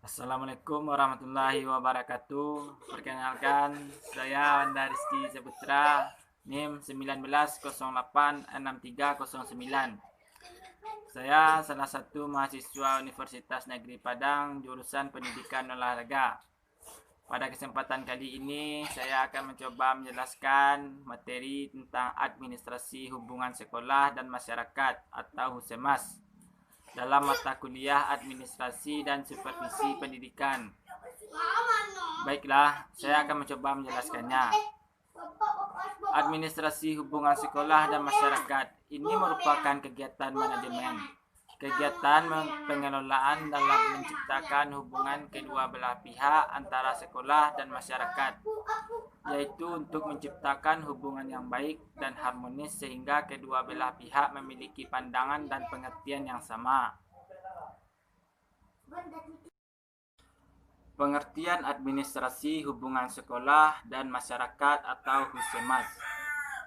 Assalamualaikum warahmatullahi wabarakatuh. Perkenalkan, saya Wanda Rizky Saputra, NIM 19086309. Saya salah satu mahasiswa Universitas Negeri Padang, jurusan Pendidikan Olahraga. Pada kesempatan kali ini, saya akan mencoba menjelaskan materi tentang administrasi hubungan sekolah dan masyarakat atau HUSEMAS dalam mata kuliah administrasi dan supervisi pendidikan. Baiklah, saya akan mencoba menjelaskannya. Administrasi hubungan sekolah dan masyarakat ini merupakan kegiatan manajemen, kegiatan pengelolaan dalam menciptakan hubungan kedua belah pihak antara sekolah dan masyarakat, yaitu untuk menciptakan hubungan yang baik dan harmonis sehingga kedua belah pihak memiliki pandangan dan pengertian yang sama. Pengertian administrasi hubungan sekolah dan masyarakat atau HUSEMAS.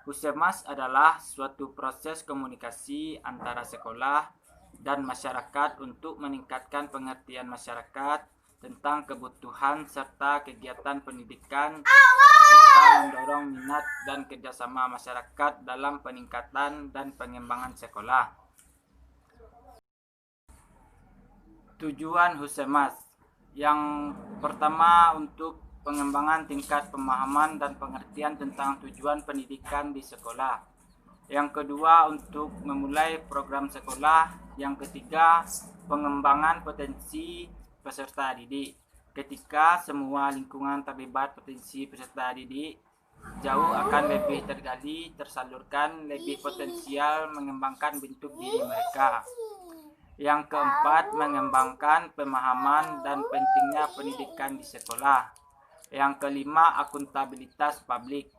HUSEMAS adalah suatu proses komunikasi antara sekolah dan masyarakat untuk meningkatkan pengertian masyarakat tentang kebutuhan serta kegiatan pendidikan serta mendorong minat dan kerjasama masyarakat dalam peningkatan dan pengembangan sekolah. Tujuan HUSEMAS yang pertama, untuk pengembangan tingkat pemahaman dan pengertian tentang tujuan pendidikan di sekolah. Yang kedua, untuk memulai program sekolah. Yang ketiga, pengembangan potensi peserta didik. Ketika semua lingkungan terlibat potensi peserta didik, jauh akan lebih tergali, tersalurkan, lebih potensial mengembangkan bentuk diri mereka. Yang keempat, mengembangkan pemahaman dan pentingnya pendidikan di sekolah. Yang kelima, akuntabilitas publik.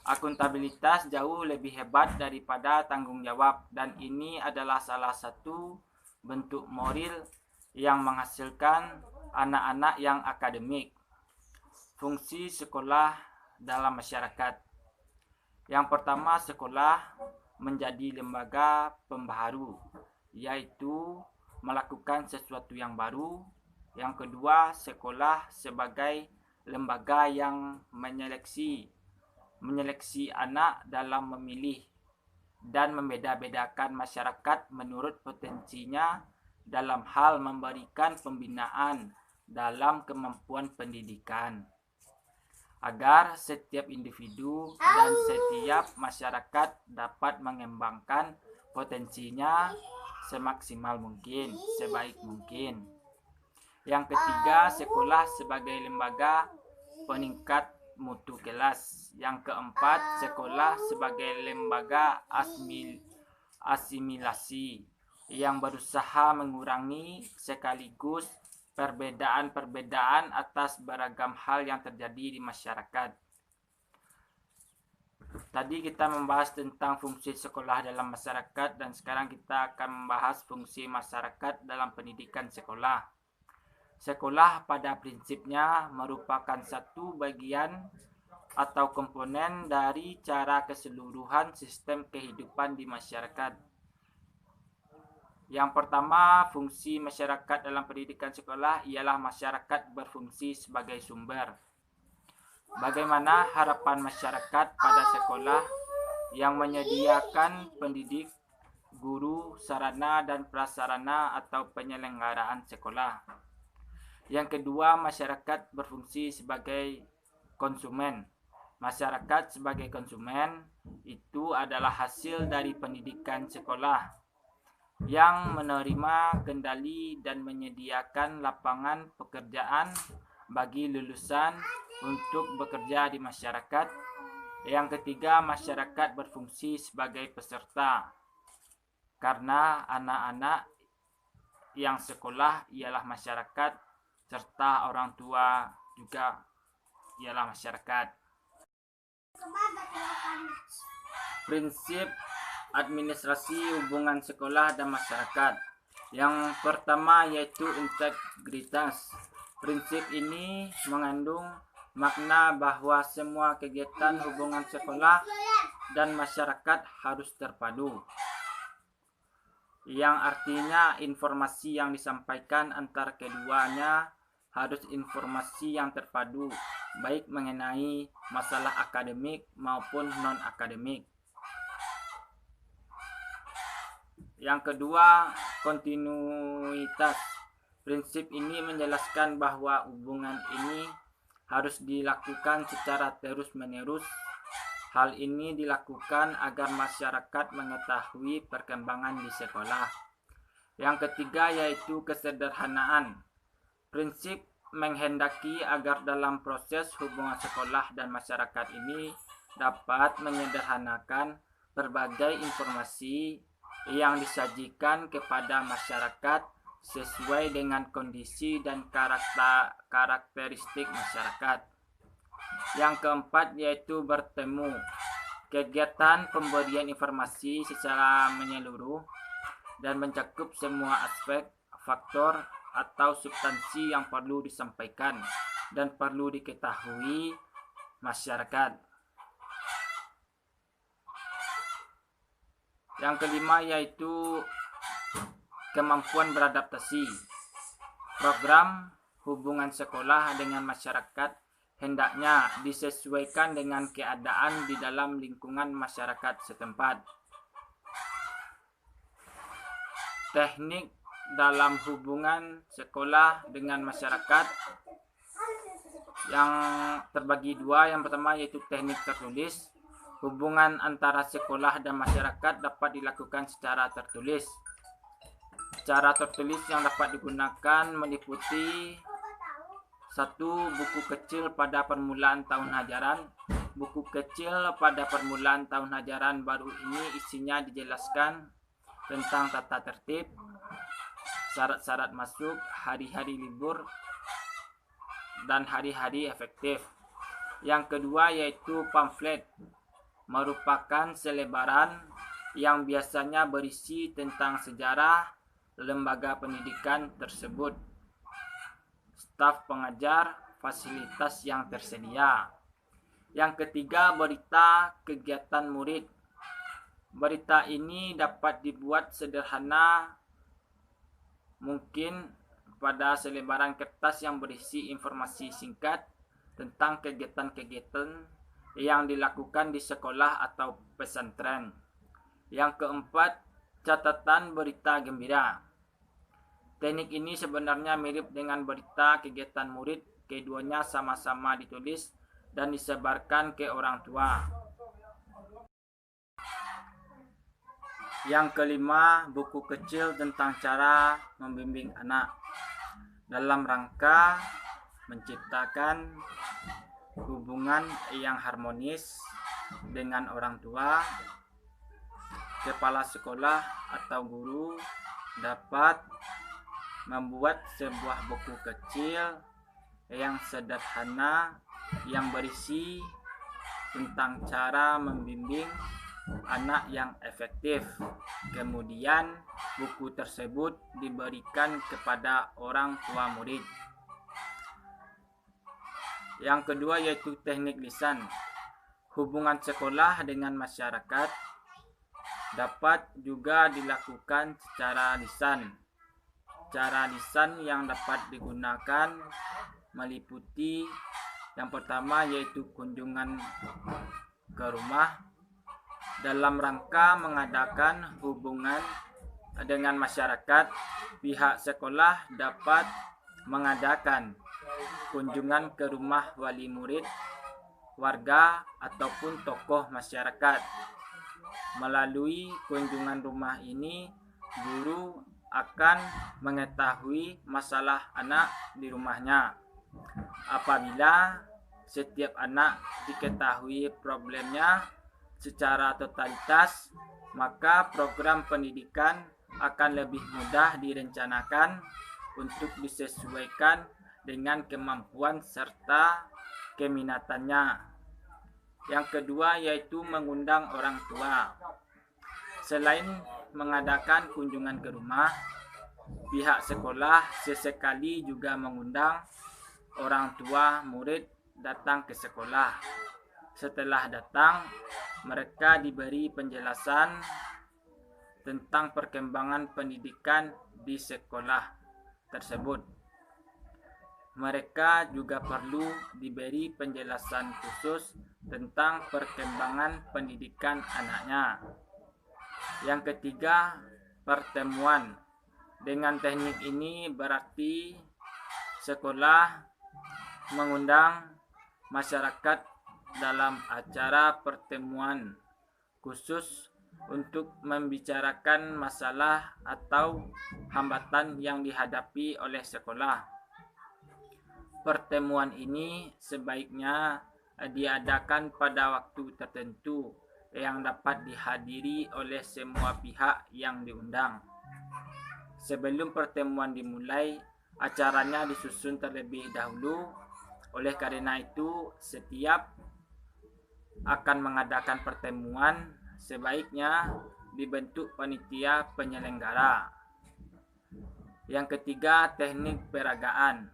Akuntabilitas jauh lebih hebat daripada tanggung jawab, dan ini adalah salah satu bentuk moral yang menghasilkan anak-anak yang akademik. Fungsi sekolah dalam masyarakat. Yang pertama, sekolah menjadi lembaga pembaharu, yaitu melakukan sesuatu yang baru. Yang kedua, sekolah sebagai lembaga yang menyeleksi anak dalam memilih dan membeda-bedakan masyarakat menurut potensinya dalam hal memberikan pembinaan dalam kemampuan pendidikan, agar setiap individu dan setiap masyarakat dapat mengembangkan potensinya semaksimal mungkin, sebaik mungkin. Yang ketiga, sekolah sebagai lembaga peningkat mutu kelas. Yang keempat, sekolah sebagai lembaga asimilasi yang berusaha mengurangi sekaligus perbedaan-perbedaan atas beragam hal yang terjadi di masyarakat. Tadi kita membahas tentang fungsi sekolah dalam masyarakat, dan sekarang kita akan membahas fungsi masyarakat dalam pendidikan sekolah. Sekolah pada prinsipnya merupakan satu bagian atau komponen dari cara keseluruhan sistem kehidupan di masyarakat. Yang pertama, fungsi masyarakat dalam pendidikan sekolah ialah masyarakat berfungsi sebagai sumber. Bagaimana harapan masyarakat pada sekolah yang menyediakan pendidik, guru, sarana dan prasarana atau penyelenggaraan sekolah. Yang kedua, masyarakat berfungsi sebagai konsumen. Masyarakat sebagai konsumen itu adalah hasil dari pendidikan sekolah yang menerima kendali dan menyediakan lapangan pekerjaan bagi lulusan untuk bekerja di masyarakat. Yang ketiga, masyarakat berfungsi sebagai peserta, karena anak-anak yang sekolah ialah masyarakat, serta orang tua juga ialah masyarakat. Prinsip administrasi hubungan sekolah dan masyarakat. Yang pertama yaitu integritas. Prinsip ini mengandung makna bahwa semua kegiatan hubungan sekolah dan masyarakat harus terpadu, yang artinya informasi yang disampaikan antar keduanya harus informasi yang terpadu, baik mengenai masalah akademik maupun non-akademik. Yang kedua, kontinuitas. Prinsip ini menjelaskan bahwa hubungan ini harus dilakukan secara terus-menerus. Hal ini dilakukan agar masyarakat mengetahui perkembangan di sekolah. Yang ketiga yaitu kesederhanaan. Prinsip menghendaki agar dalam proses hubungan sekolah dan masyarakat ini dapat menyederhanakan berbagai informasi yang disajikan kepada masyarakat sesuai dengan kondisi dan karakteristik masyarakat. Yang keempat yaitu bertemu. Kegiatan pemberian informasi secara menyeluruh dan mencakup semua aspek, faktor, atau substansi yang perlu disampaikan dan perlu diketahui masyarakat. Yang kelima yaitu kemampuan beradaptasi. Program hubungan sekolah dengan masyarakat hendaknya disesuaikan dengan keadaan di dalam lingkungan masyarakat setempat. Teknik dalam hubungan sekolah dengan masyarakat yang terbagi dua. Yang pertama yaitu teknik tertulis. Hubungan antara sekolah dan masyarakat dapat dilakukan secara tertulis. Cara tertulis yang dapat digunakan meliputi 1. Buku kecil pada permulaan tahun ajaran. Buku kecil pada permulaan tahun ajaran baru ini isinya dijelaskan tentang tata tertib, syarat-syarat masuk, hari-hari libur, dan hari-hari efektif. Yang kedua yaitu pamflet, merupakan selebaran yang biasanya berisi tentang sejarah lembaga pendidikan tersebut, staf pengajar, fasilitas yang tersedia. Yang ketiga, berita kegiatan murid. Berita ini dapat dibuat sederhana mungkin pada selebaran kertas yang berisi informasi singkat tentang kegiatan-kegiatan yang dilakukan di sekolah atau pesantren. Yang keempat, catatan berita gembira. Teknik ini sebenarnya mirip dengan berita kegiatan murid. Keduanya sama-sama ditulis dan disebarkan ke orang tua. Yang kelima, buku kecil tentang cara membimbing anak dalam rangka menciptakan hubungan yang harmonis dengan orang tua. Kepala sekolah atau guru dapat membuat sebuah buku kecil yang sederhana yang berisi tentang cara membimbing anak yang efektif. Kemudian buku tersebut diberikan kepada orang tua murid. Yang kedua yaitu teknik lisan. Hubungan sekolah dengan masyarakat dapat juga dilakukan secara lisan. Cara lisan yang dapat digunakan meliputi yang pertama yaitu kunjungan ke rumah dalam rangka mengadakan hubungan dengan masyarakat. Pihak sekolah dapat mengadakan kunjungan ke rumah wali murid, warga, ataupun tokoh masyarakat. Melalui kunjungan rumah ini, guru akan mengetahui masalah anak di rumahnya. Apabila setiap anak diketahui problemnya secara totalitas, maka program pendidikan akan lebih mudah direncanakan untuk disesuaikan dengan kemampuan serta keminatannya. Yang kedua yaitu mengundang orang tua. Selain mengadakan kunjungan ke rumah, pihak sekolah sesekali juga mengundang orang tua murid datang ke sekolah. Setelah datang, mereka diberi penjelasan tentang perkembangan pendidikan di sekolah tersebut. Mereka juga perlu diberi penjelasan khusus tentang perkembangan pendidikan anaknya. Yang ketiga, pertemuan. Dengan teknik ini berarti sekolah mengundang masyarakat dalam acara pertemuan khusus untuk membicarakan masalah atau hambatan yang dihadapi oleh sekolah. Pertemuan ini sebaiknya diadakan pada waktu tertentu yang dapat dihadiri oleh semua pihak yang diundang. Sebelum pertemuan dimulai, acaranya disusun terlebih dahulu. Oleh karena itu, setiap akan mengadakan pertemuan, sebaiknya dibentuk panitia penyelenggara. Yang ketiga, teknik peragaan.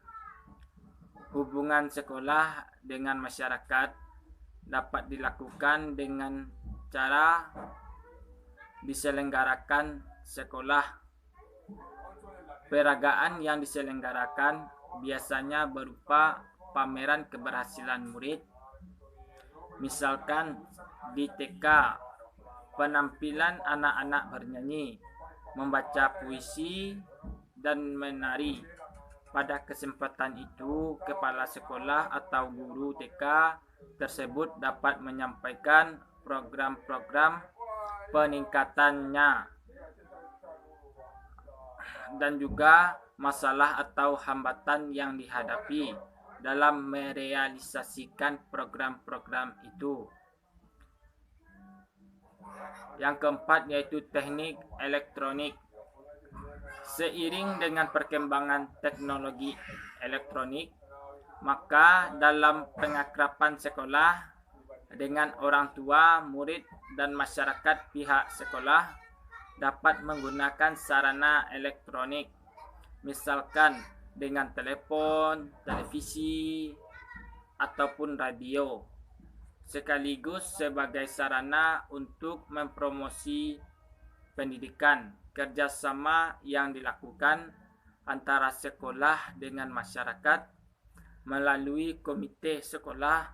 Hubungan sekolah dengan masyarakat dapat dilakukan dengan cara diselenggarakan sekolah. Peragaan yang diselenggarakan biasanya berupa pameran keberhasilan murid. Misalkan di TK, penampilan anak-anak bernyanyi, membaca puisi, dan menari. Pada kesempatan itu, kepala sekolah atau guru TK tersebut dapat menyampaikan program-program peningkatannya dan juga masalah atau hambatan yang dihadapi dalam merealisasikan program-program itu. Yang keempat yaitu teknik elektronik. Seiring dengan perkembangan teknologi elektronik, maka dalam pengakraban sekolah dengan orang tua, murid, dan masyarakat pihak sekolah dapat menggunakan sarana elektronik, misalkan dengan telepon, televisi, ataupun radio, sekaligus sebagai sarana untuk mempromosi pendidikan. Kerjasama yang dilakukan antara sekolah dengan masyarakat melalui komite sekolah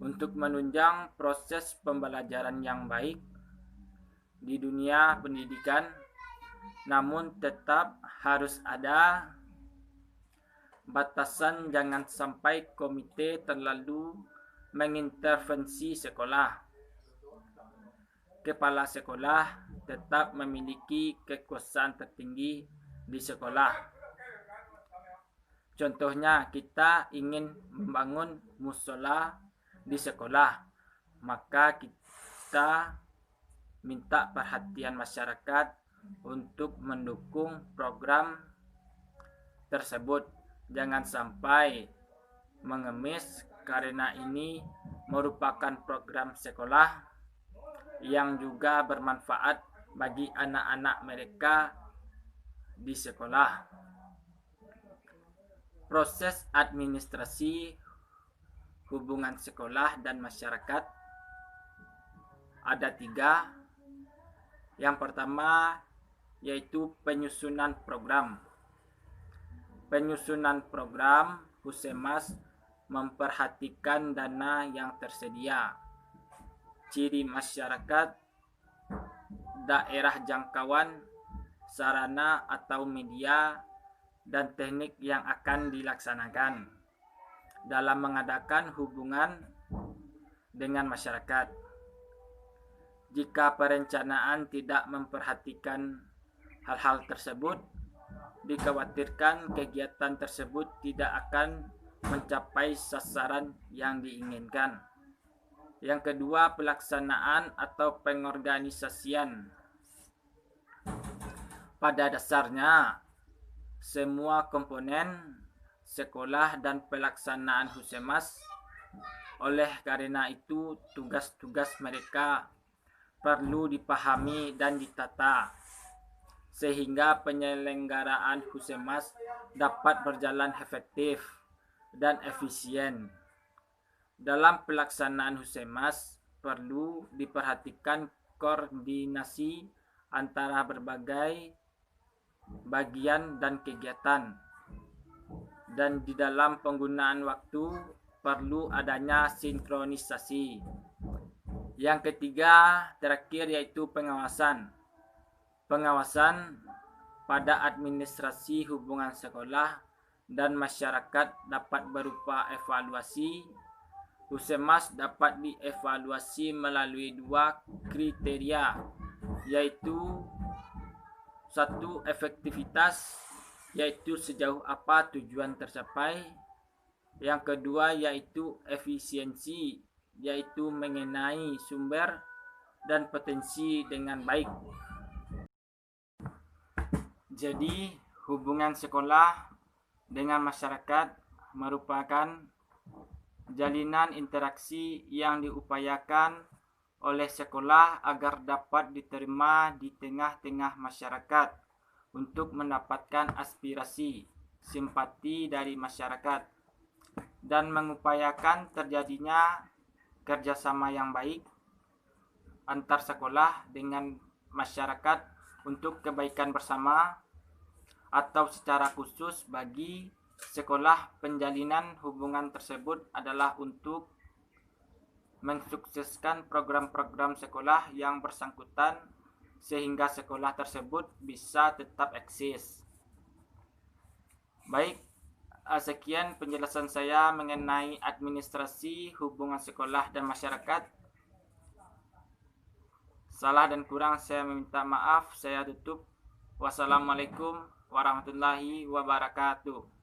untuk menunjang proses pembelajaran yang baik di dunia pendidikan, namun tetap harus ada batasan, jangan sampai komite terlalu mengintervensi sekolah. Kepala sekolah tetap memiliki kekuasaan tertinggi di sekolah. Contohnya, kita ingin membangun musola di sekolah, maka kita minta perhatian masyarakat untuk mendukung program tersebut. Jangan sampai mengemis, karena ini merupakan program sekolah yang juga bermanfaat bagi anak-anak mereka di sekolah. Proses administrasi hubungan sekolah dan masyarakat ada 3. Yang pertama yaitu penyusunan program. Penyusunan program Husemas memperhatikan dana yang tersedia, ciri masyarakat, daerah jangkauan, sarana atau media, dan teknik yang akan dilaksanakan dalam mengadakan hubungan dengan masyarakat. Jika perencanaan tidak memperhatikan hal-hal tersebut, dikhawatirkan kegiatan tersebut tidak akan mencapai sasaran yang diinginkan. Yang kedua, pelaksanaan atau pengorganisasian. Pada dasarnya, semua komponen sekolah dan pelaksanaan Husemas, oleh karena itu tugas-tugas mereka perlu dipahami dan ditata, sehingga penyelenggaraan Husemas dapat berjalan efektif dan efisien. Dalam pelaksanaan Husemas perlu diperhatikan koordinasi antara berbagai bagian dan kegiatan, dan di dalam penggunaan waktu perlu adanya sinkronisasi. Yang ketiga, terakhir yaitu pengawasan. Pengawasan pada administrasi hubungan sekolah dan masyarakat dapat berupa evaluasi. Husemas dapat dievaluasi melalui 2 kriteria, yaitu satu, efektivitas, yaitu sejauh apa tujuan tercapai. Yang kedua yaitu efisiensi, yaitu mengenai sumber dan potensi dengan baik. Jadi, hubungan sekolah dengan masyarakat merupakan jalinan interaksi yang diupayakan oleh sekolah agar dapat diterima di tengah-tengah masyarakat untuk mendapatkan aspirasi, simpati dari masyarakat, dan mengupayakan terjadinya kerjasama yang baik antar sekolah dengan masyarakat untuk kebaikan bersama, atau secara khusus bagi sekolah penjalinan hubungan tersebut adalah untuk mensukseskan program-program sekolah yang bersangkutan sehingga sekolah tersebut bisa tetap eksis. Baik, sekian penjelasan saya mengenai administrasi hubungan sekolah dan masyarakat. Salah dan kurang saya meminta maaf, saya tutup. Wassalamualaikum warahmatullahi wabarakatuh.